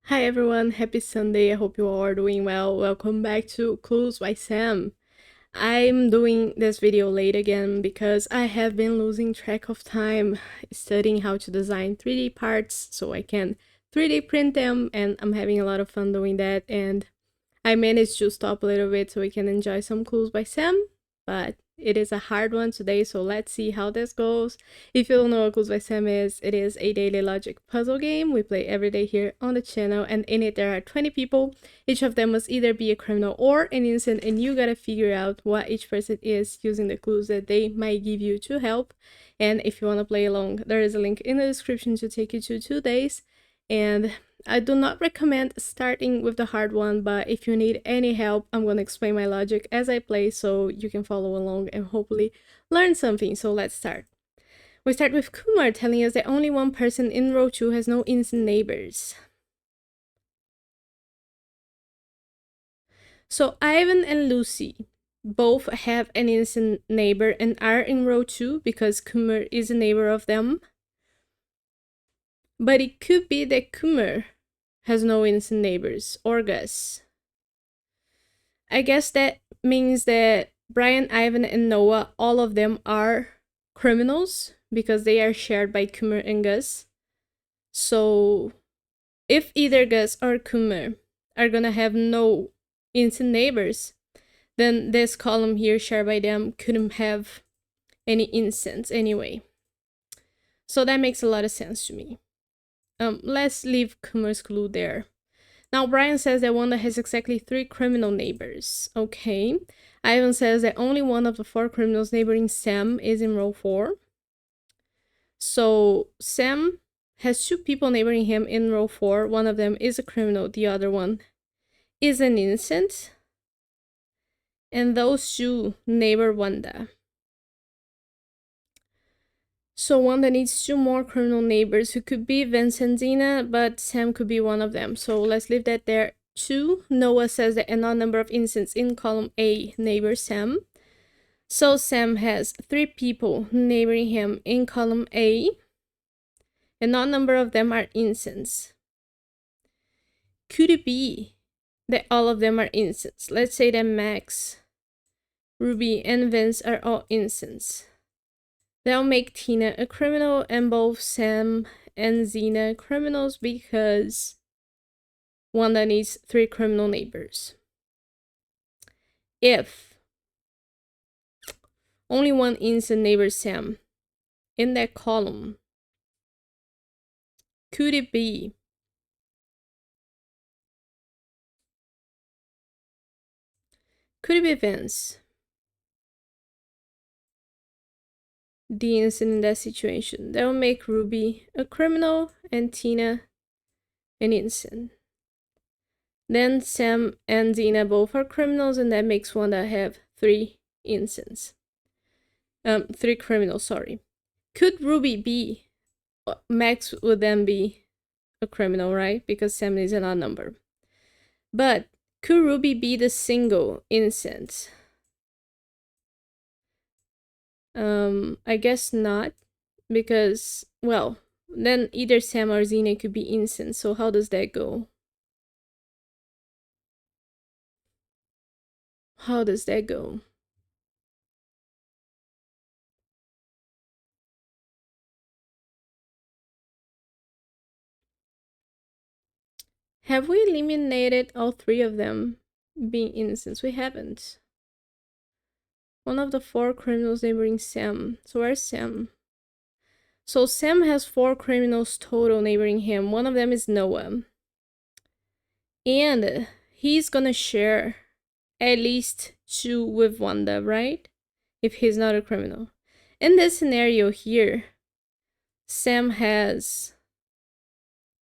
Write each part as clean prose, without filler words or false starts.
Hi everyone, happy Sunday. I hope you all are doing well. Welcome back to Clues by Sam. I'm doing this video late again because I have been losing track of time studying how to design 3D parts so I can 3D print them, and I'm having a lot of fun doing that, and I managed to stop a little bit so we can enjoy some Clues by Sam, but it is a hard one today, so let's see how this goes. If you don't know what Clues by Sam is, it is a daily logic puzzle game we play every day here on the channel, and in it there are 20 people. Each of them must either be a criminal or an innocent, and you gotta figure out what each person is using the clues that they might give you to help. And if you want to play along, there is a link in the description to take you to 2 days. And I do not recommend starting with the hard one, but if you need any help, I'm going to explain my logic as I play so you can follow along and hopefully learn something. So let's start. We start with Kumar telling us that only one person in row 2 has no innocent neighbors. So Ivan and Lucy both have an innocent neighbor and are in row 2 because Kumar is a neighbor of them. But it could be that Kumar has no innocent neighbors, or Gus. I guess that means that Brian, Ivan, and Noah, all of them are criminals because they are shared by Kumar and Gus. So if either Gus or Kumar are gonna have no innocent neighbors, then this column here shared by them couldn't have any innocents anyway. So that makes a lot of sense to me. Let's leave Kumar's clue there. Now, Brian says that Wanda has exactly 3 criminal neighbors. Okay. Ivan says that only one of the 4 criminals neighboring Sam is in row 4. So, Sam has 2 people neighboring him in row 4. One of them is a criminal, the other one is an innocent. And those 2 neighbor Wanda. So Wanda needs 2 more criminal neighbors who could be Vince and Dina, but Sam could be one of them. So let's leave that there. 2. Noah says that an odd number of innocents in column A neighbor Sam. So Sam has 3 people neighboring him in column A. An odd number of them are innocents. Could it be that all of them are innocents? Let's say that Max, Ruby, and Vince are all innocents. That'll make Tina a criminal and both Sam and Zena criminals because Wanda needs 3 criminal neighbors. If only one innocent neighbor Sam in that column, could it be Vince, the innocent in that situation? That will make Ruby a criminal and Tina an innocent. Then Sam and Zena both are criminals, and that makes Wanda have 3 innocents. 3 criminals, sorry. Could Ruby be? Max would then be a criminal, right? Because Sam is an odd number. But could Ruby be the single innocent? I guess not, because, well, then either Sam or Zena could be innocent, so how does that go? How does that go? Have we eliminated all 3 of them being innocents? We haven't. One of the 4 criminals neighboring Sam. So where's Sam? So Sam has 4 criminals total neighboring him. One of them is Noah. And he's gonna share at least 2 with Wanda, right? If he's not a criminal. In this scenario here, Sam has,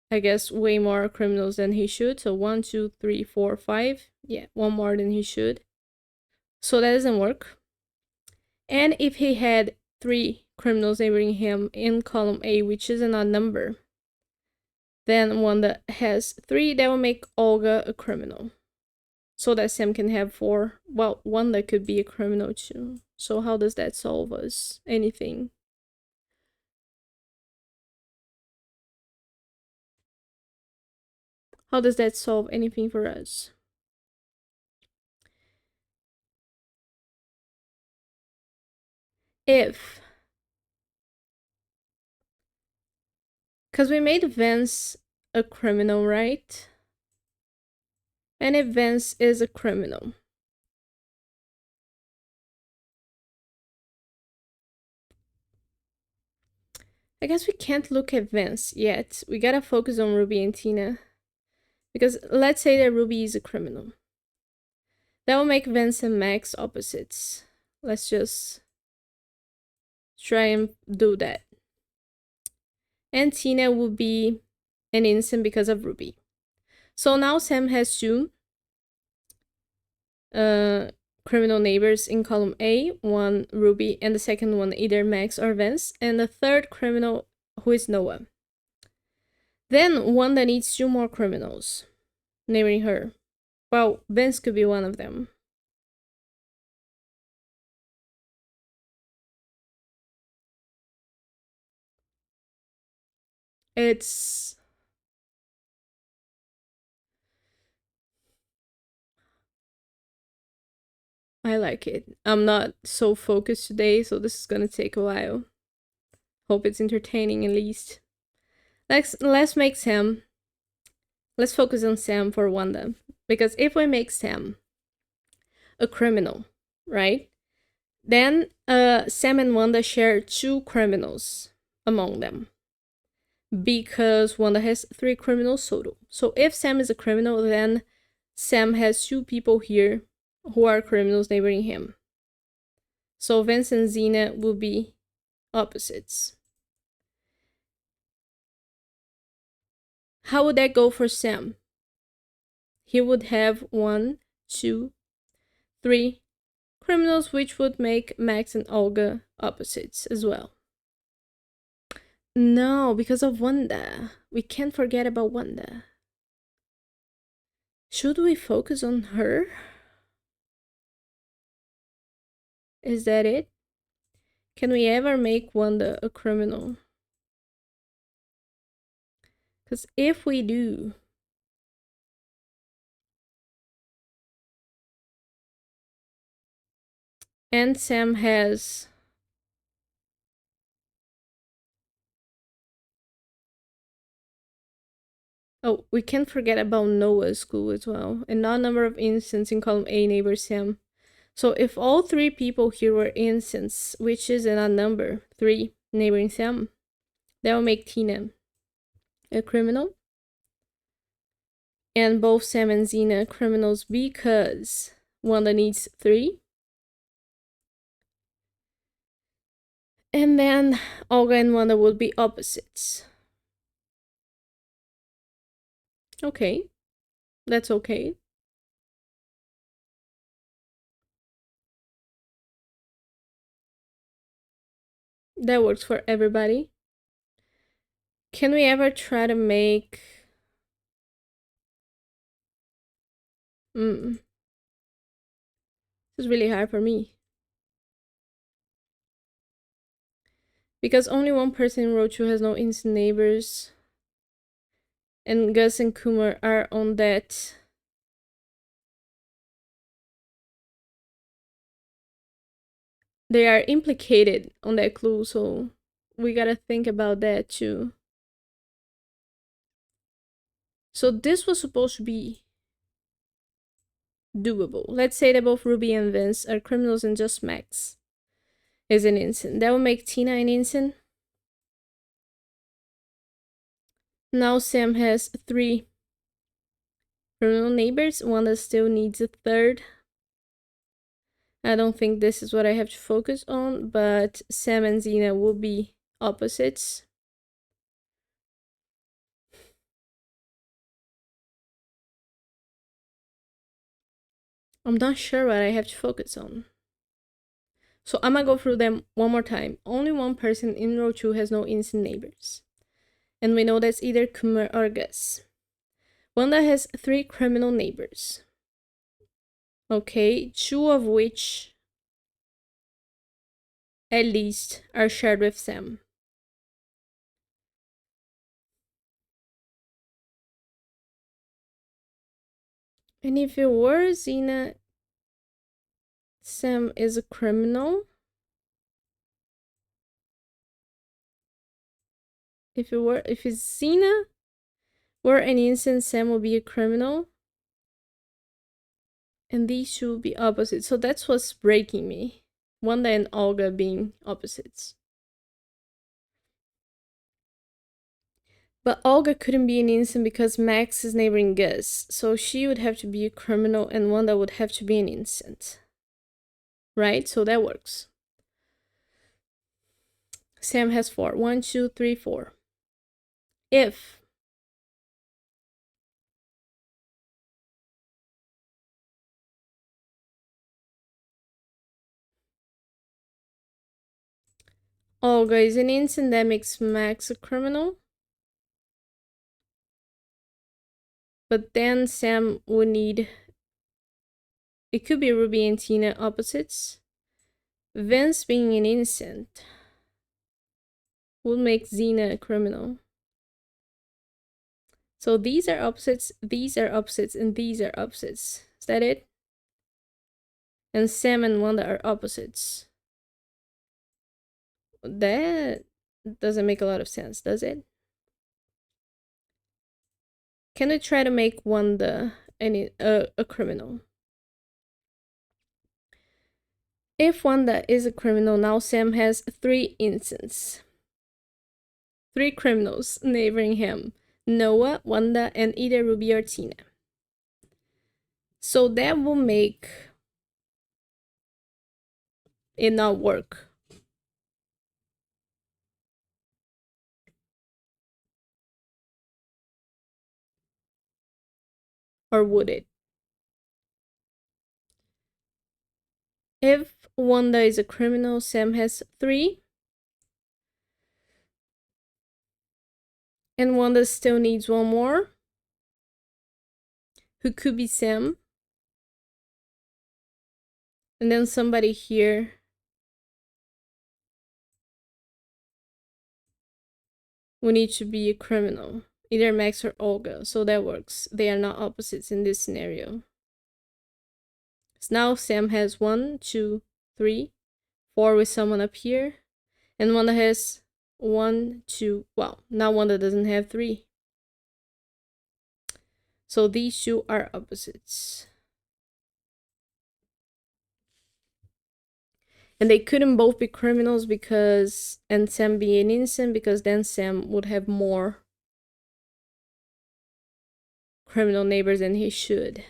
I guess, way more criminals than he should. So 1, 2, 3, 4, 5. Yeah, 1 more than he should. So that doesn't work. And if he had 3 criminals neighboring him in column A, which is an odd number, then Wanda has 3. That will make Olga a criminal. So that Sam can have 4. Well, Wanda could be a criminal too. So how does that solve us? Anything? How does that solve anything for us? If, because we made Vance a criminal, right? And if Vance is a criminal, I guess we can't look at Vance yet. We gotta focus on Ruby and Tina. Because let's say that Ruby is a criminal. That will make Vance and Max opposites. Let's just try and do that. And Tina will be an innocent because of Ruby. So now Sam has two criminal neighbors in column A, one Ruby, and the second one either Max or Vance, and the third criminal who is Noah. Then one that needs two more criminals neighboring her. Well, Vance could be one of them. It's... I like it. I'm not so focused today, so this is gonna take a while. Hope it's entertaining at least. Let's make Sam. Let's focus on Sam for Wanda. Because if we make Sam a criminal, right? Then Sam and Wanda share two criminals among them. Because Wanda has three criminals total. So if Sam is a criminal, then Sam has two people here who are criminals neighboring him. So Vance and Xena will be opposites. How would that go for Sam? He would have 1, 2, 3 criminals, which would make Max and Olga opposites as well. No, because of Wanda. We can't forget about Wanda. Should we focus on her? Is that it? Can we ever make Wanda a criminal? Because if we do, and Sam has oh, we can't forget about Noah's school as well. And not number of innocents in column A neighbors Sam. So if all three people here were innocents, which is an odd number, 3 neighboring Sam, that will make Tina a criminal. And both Sam and Xena criminals because Wanda needs 3. And then Olga and Wanda would be opposites. Okay, that's okay. That works for everybody. Can we ever try to make... This is really hard for me. Because only one person in row 2 has no instant neighbors. And Gus and Kumar are on that. They are implicated on that clue, so we gotta think about that too. So this was supposed to be doable. Let's say that both Ruby and Vince are criminals and just Max is an innocent. That will make Tina an innocent. Now Sam has 3 criminal neighbors. One that still needs a third. I don't think this is what I have to focus on, but Sam and Xena will be opposites. I'm not sure what I have to focus on. So I'm gonna go through them one more time. Only one person in row 2 has no innocent neighbors. And we know that's either Kumar or Gus. Wanda has 3 criminal neighbors. Okay, 2 of which at least are shared with Sam. And if it were Xena, Sam is a criminal. If it's Xena were an innocent, Sam will be a criminal. And these should be opposites. So that's what's breaking me. Wanda and Olga being opposites. But Olga couldn't be an innocent because Max is neighboring Gus. So she would have to be a criminal and Wanda would have to be an innocent. Right? So that works. Sam has 4. 1, 2, 3, 4. If Olga is an innocent, that makes Max a criminal. But then Sam would need... It could be Ruby and Tina opposites. Vince being an innocent would make Xena a criminal. So these are opposites, and these are opposites. Is that it? And Sam and Wanda are opposites. That doesn't make a lot of sense, does it? Can we try to make Wanda a criminal? If Wanda is a criminal, now Sam has 3 innocents. 3 criminals neighboring him. Noah, Wanda, and either Ruby or Tina. So that will make it not work. Or would it? If Wanda is a criminal, Sam has 3. And Wanda still needs 1 more. Who could be Sam. And then somebody here. Who need to be a criminal. Either Max or Olga. So that works. They are not opposites in this scenario. So now Sam has 1, 2, 3, 4 with someone up here. And Wanda has 1, 2, well, now Wanda doesn't have 3. So these 2 are opposites. And they couldn't both be criminals because, and Sam be an innocent, because then Sam would have more criminal neighbors than he should.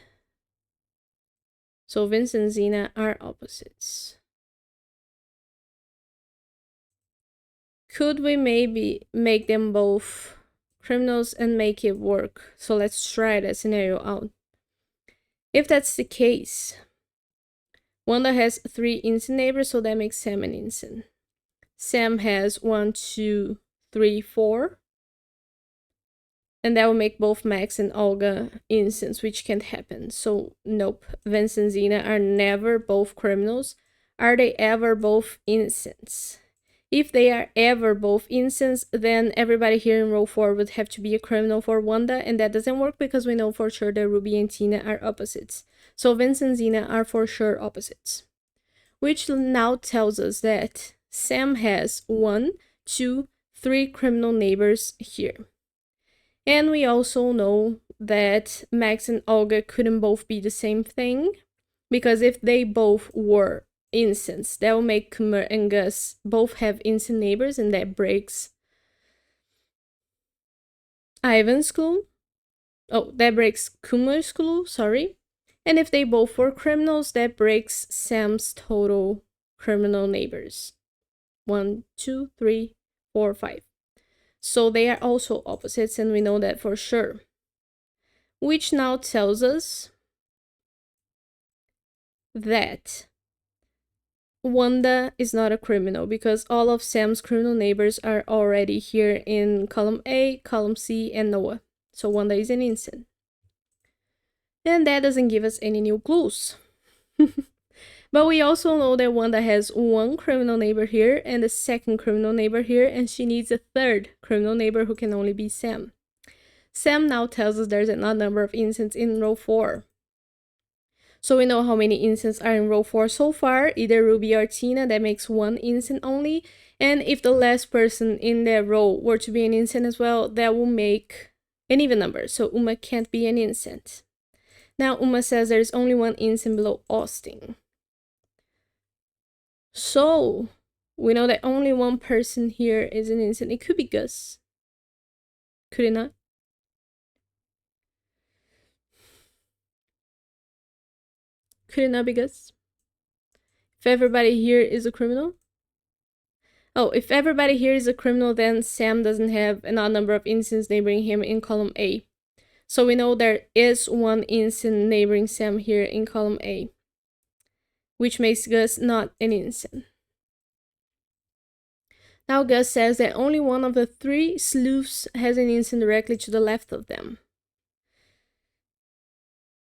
So Vince and Xena are opposites. Could we maybe make them both criminals and make it work? So let's try that scenario out. If that's the case, Wanda has 3 innocent neighbors, so that makes Sam an innocent. Sam has 1, 2, 3, 4. And that will make both Max and Olga innocents, which can't happen. So nope, Vince and Xena are never both criminals. Are they ever both innocents? If they are ever both innocents, then everybody here in row 4 would have to be a criminal for Wanda, and that doesn't work because we know for sure that Ruby and Tina are opposites. So Vince and Xena are for sure opposites. Which now tells us that Sam has 1, 2, 3 criminal neighbors here. And we also know that Max and Olga couldn't both be the same thing, because if they both were innocents, that will make Kumar and Gus both have innocent neighbors, and that breaks Ivan's clue. Oh, that breaks Kumar's clue, sorry. And if they both were criminals, that breaks Sam's total criminal neighbors. 1, 2, 3, 4, 5. So they are also opposites, and we know that for sure. Which now tells us that Wanda is not a criminal, because all of Sam's criminal neighbors are already here in column A, column C, and Noah. So Wanda is an innocent. And that doesn't give us any new clues. But we also know that Wanda has 1 criminal neighbor here and a 2nd criminal neighbor here, and she needs a 3rd criminal neighbor who can only be Sam. Sam now tells us there's an odd number of innocents in row 4. So we know how many innocents are in row 4 so far, either Ruby or Tina, that makes 1 innocent only. And if the last person in that row were to be an innocent as well, that will make an even number. So Uma can't be an innocent. Now Uma says there's only 1 innocent below Austin. So we know that only 1 person here is an innocent. It could be Gus. Could it not? Could it not be Gus? If everybody here is a criminal? Oh, if everybody here is a criminal, then Sam doesn't have an odd number of innocents neighboring him in column A. So we know there is 1 innocent neighboring Sam here in column A, which makes Gus not an innocent. Now Gus says that only 1 of the 3 sleuths has an innocent directly to the left of them.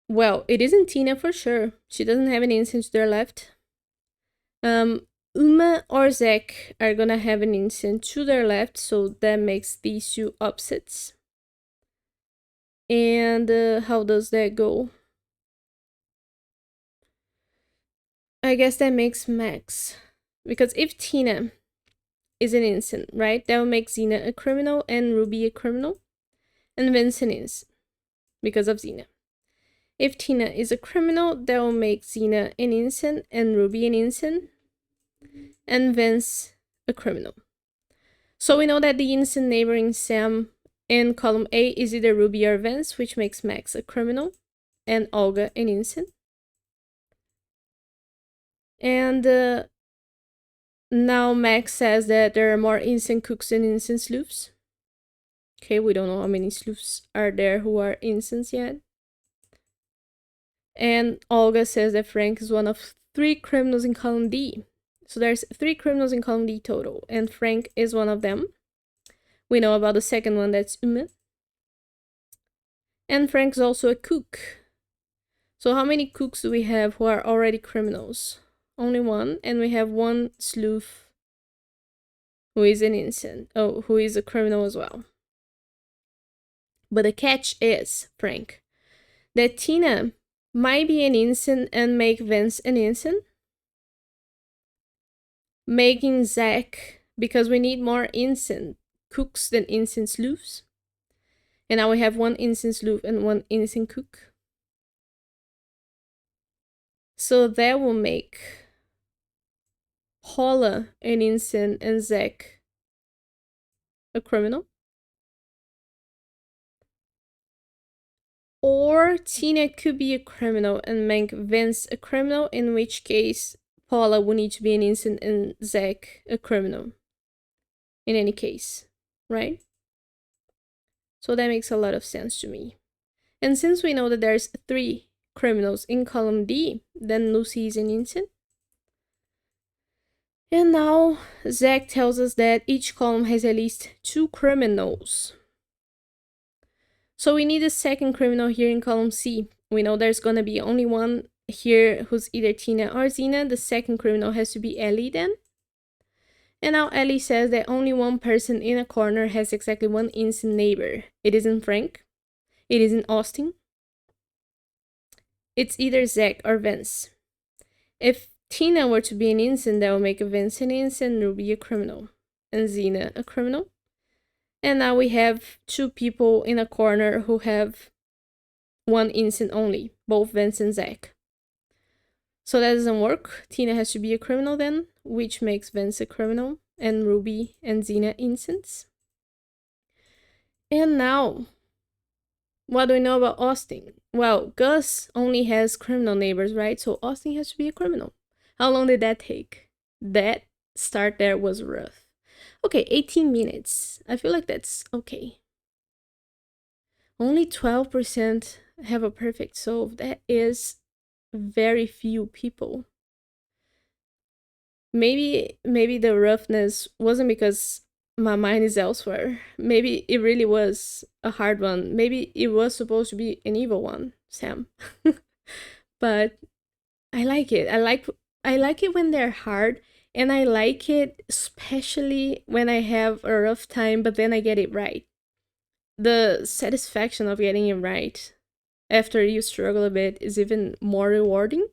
Well, it isn't Tina for sure. She doesn't have an innocent to their left. Uma or Zach are gonna have an innocent to their left, so that makes these 2 opposites. And how does that go? I guess that makes Max. Because if Tina is an innocent, right, that will make Xena a criminal and Ruby a criminal. And Vincent is, because of Xena. If Tina is a criminal, that will make Xena an innocent and Ruby an innocent. And Vince a criminal. So we know that the innocent neighboring Sam in column A is either Ruby or Vince, which makes Max a criminal and Olga an innocent. And now Max says that there are more innocent cooks than innocent sleuths. Okay, we don't know how many sleuths are there who are innocents yet. And Olga says that Frank is one of 3 criminals in column D. So there's 3 criminals in column D total, and Frank is one of them. We know about the second one, that's Uma. And Frank's also a cook. So how many cooks do we have who are already criminals? Only 1, and we have 1 sleuth who is an innocent. Oh, who is a criminal as well. But the catch is, Frank, that Tina might be an innocent and make Vince an innocent. Making Zach, because we need more innocent cooks than innocent sleuths. And now we have 1 innocent sleuth and 1 innocent cook. So that will make Paula an innocent and Zach a criminal. Or Tina could be a criminal and make Vince a criminal, in which case Paula would need to be an innocent and Zach a criminal. In any case, right? So that makes a lot of sense to me. And since we know that there's 3 criminals in column D, then Lucy is an innocent. And now Zach tells us that each column has at least 2 criminals. So we need a second criminal here in column C. We know there's gonna be only 1 here who's either Tina or Xena. The second criminal has to be Ellie then. And now Ellie says that only 1 person in a corner has exactly 1 innocent neighbor. It isn't Frank. It isn't Austin. It's either Zach or Vince. If Tina were to be an innocent, that will make Vince an innocent, Ruby a criminal, and Xena a criminal. And now we have 2 people in a corner who have 1 innocent only, both Vince and Zach. So that doesn't work. Tina has to be a criminal then, which makes Vince a criminal, and Ruby and Xena innocents. And now, what do we know about Austin? Well, Gus only has criminal neighbors, right? So Austin has to be a criminal. How long did that take? That start there was rough. Okay, 18 minutes. I feel like that's okay. Only 12% have a perfect solve. That is very few people. Maybe the roughness wasn't because my mind is elsewhere. Maybe it really was a hard one. Maybe it was supposed to be an evil one, Sam. But I like it. I like it when they're hard, and I like it especially when I have a rough time but then I get it right. The satisfaction of getting it right after you struggle a bit is even more rewarding.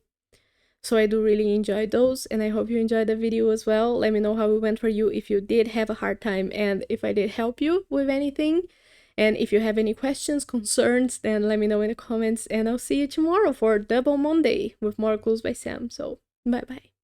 So I do really enjoy those, and I hope you enjoyed the video as well. Let me know how it went for you, if you did have a hard time, and if I did help you with anything. And if you have any questions, concerns, then let me know in the comments, and I'll see you tomorrow for Double Monday with more Clues by Sam. So, bye-bye.